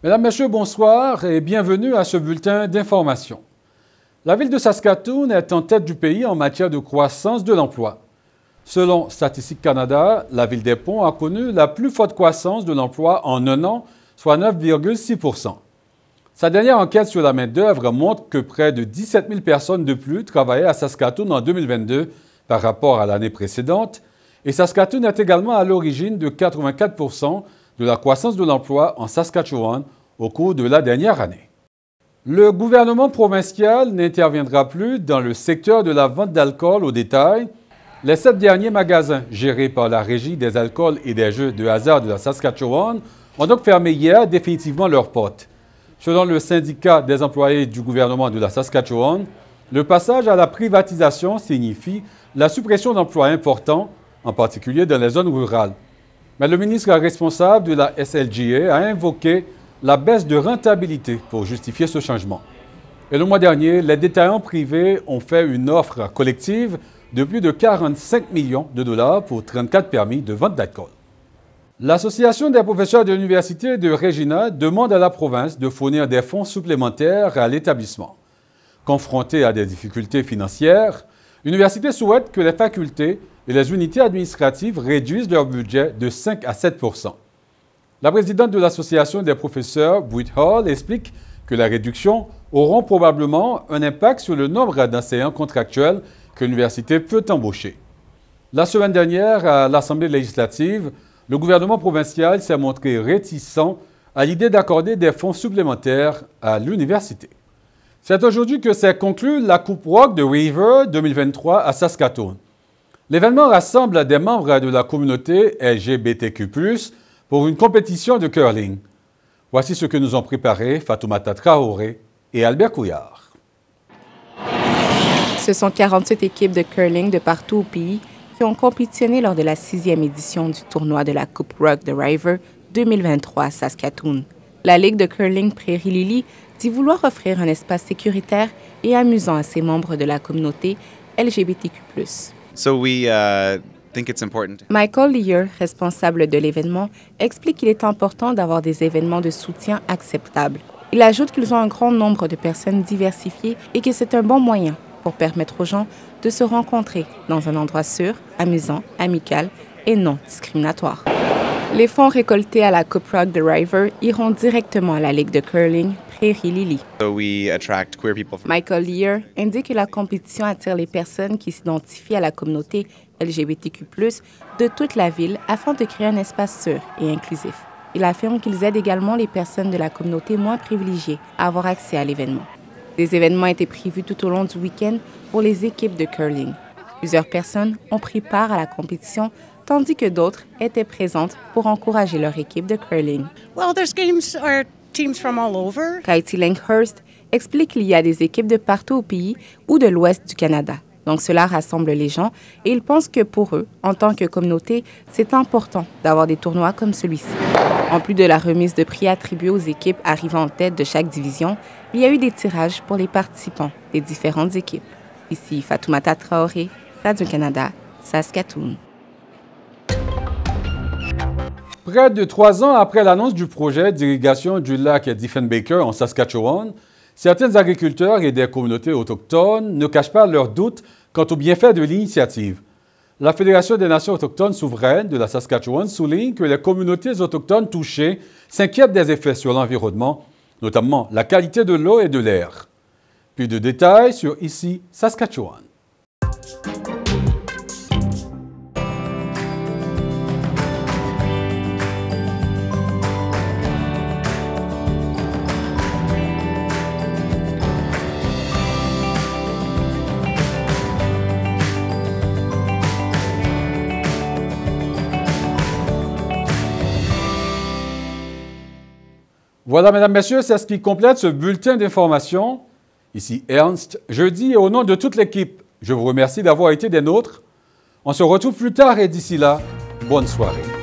Mesdames, Messieurs, bonsoir et bienvenue à ce bulletin d'information. La ville de Saskatoon est en tête du pays en matière de croissance de l'emploi. Selon Statistique Canada, la ville des Ponts a connu la plus forte croissance de l'emploi en un an, soit 9,6 %. Sa dernière enquête sur la main-d'œuvre montre que près de 17 000 personnes de plus travaillaient à Saskatoon en 2022 par rapport à l'année précédente, et Saskatoon est également à l'origine de 84 % de la croissance de l'emploi en Saskatchewan au cours de la dernière année. Le gouvernement provincial n'interviendra plus dans le secteur de la vente d'alcool au détail. Les 7 derniers magasins gérés par la Régie des alcools et des jeux de hasard de la Saskatchewan ont donc fermé hier définitivement leurs portes. Selon le syndicat des employés du gouvernement de la Saskatchewan, le passage à la privatisation signifie la suppression d'emplois importants, en particulier dans les zones rurales. Mais le ministre responsable de la SLGA a invoqué la baisse de rentabilité pour justifier ce changement. Et le mois dernier, les détaillants privés ont fait une offre collective de plus de 45 millions de dollars pour 34 permis de vente d'alcool. L'Association des professeurs de l'Université de Regina demande à la province de fournir des fonds supplémentaires à l'établissement. Confrontée à des difficultés financières, l'université souhaite que les facultés et les unités administratives réduisent leur budget de 5 à 7 %. La présidente de l'Association des professeurs, Britt Hall, explique que les réductions auront probablement un impact sur le nombre d'enseignants contractuels que l'université peut embaucher. La semaine dernière, à l'Assemblée législative, le gouvernement provincial s'est montré réticent à l'idée d'accorder des fonds supplémentaires à l'université. C'est aujourd'hui que s'est conclue la Coupe Rock de River 2023 à Saskatoon. L'événement rassemble des membres de la communauté LGBTQ+, pour une compétition de curling. Voici ce que nous ont préparé Fatoumata Traoré et Albert Couillard. Ce sont 47 équipes de curling de partout au pays qui ont compétitionné lors de la 6e édition du tournoi de la Coupe Rock de River 2023 à Saskatoon. La Ligue de curling Prairie Lily dit vouloir offrir un espace sécuritaire et amusant à ses membres de la communauté LGBTQ+. Michael Lear, responsable de l'événement, explique qu'il est important d'avoir des événements de soutien acceptables. Il ajoute qu'ils ont un grand nombre de personnes diversifiées et que c'est un bon moyen pour permettre aux gens de se rencontrer dans un endroit sûr, amusant, amical et non discriminatoire. Les fonds récoltés à la Coupe Rock de River iront directement à la Ligue de curling Prairie Lily. Michael Lear indique que la compétition attire les personnes qui s'identifient à la communauté LGBTQ+, de toute la ville afin de créer un espace sûr et inclusif. Il affirme qu'ils aident également les personnes de la communauté moins privilégiées à avoir accès à l'événement. Des événements étaient prévus tout au long du week-end pour les équipes de curling. Plusieurs personnes ont pris part à la compétition, tandis que d'autres étaient présentes pour encourager leur équipe de curling. Katie Langhurst explique qu'il y a des équipes de partout au pays ou de l'ouest du Canada. Donc cela rassemble les gens et ils pensent que pour eux, en tant que communauté, c'est important d'avoir des tournois comme celui-ci. En plus de la remise de prix attribuée aux équipes arrivant en tête de chaque division, il y a eu des tirages pour les participants des différentes équipes. Ici Fatoumata Traoré, Radio-Canada, Saskatoon. Près de 3 ans après l'annonce du projet d'irrigation du lac Diefenbaker en Saskatchewan, certains agriculteurs et des communautés autochtones ne cachent pas leurs doutes quant aux bienfaits de l'initiative. La Fédération des Nations autochtones souveraines de la Saskatchewan souligne que les communautés autochtones touchées s'inquiètent des effets sur l'environnement, notamment la qualité de l'eau et de l'air. Plus de détails sur Ici Saskatchewan. Voilà, mesdames, messieurs, c'est ce qui complète ce bulletin d'information. Ici Ernst, jeudi, et au nom de toute l'équipe, je vous remercie d'avoir été des nôtres. On se retrouve plus tard et d'ici là, bonne soirée.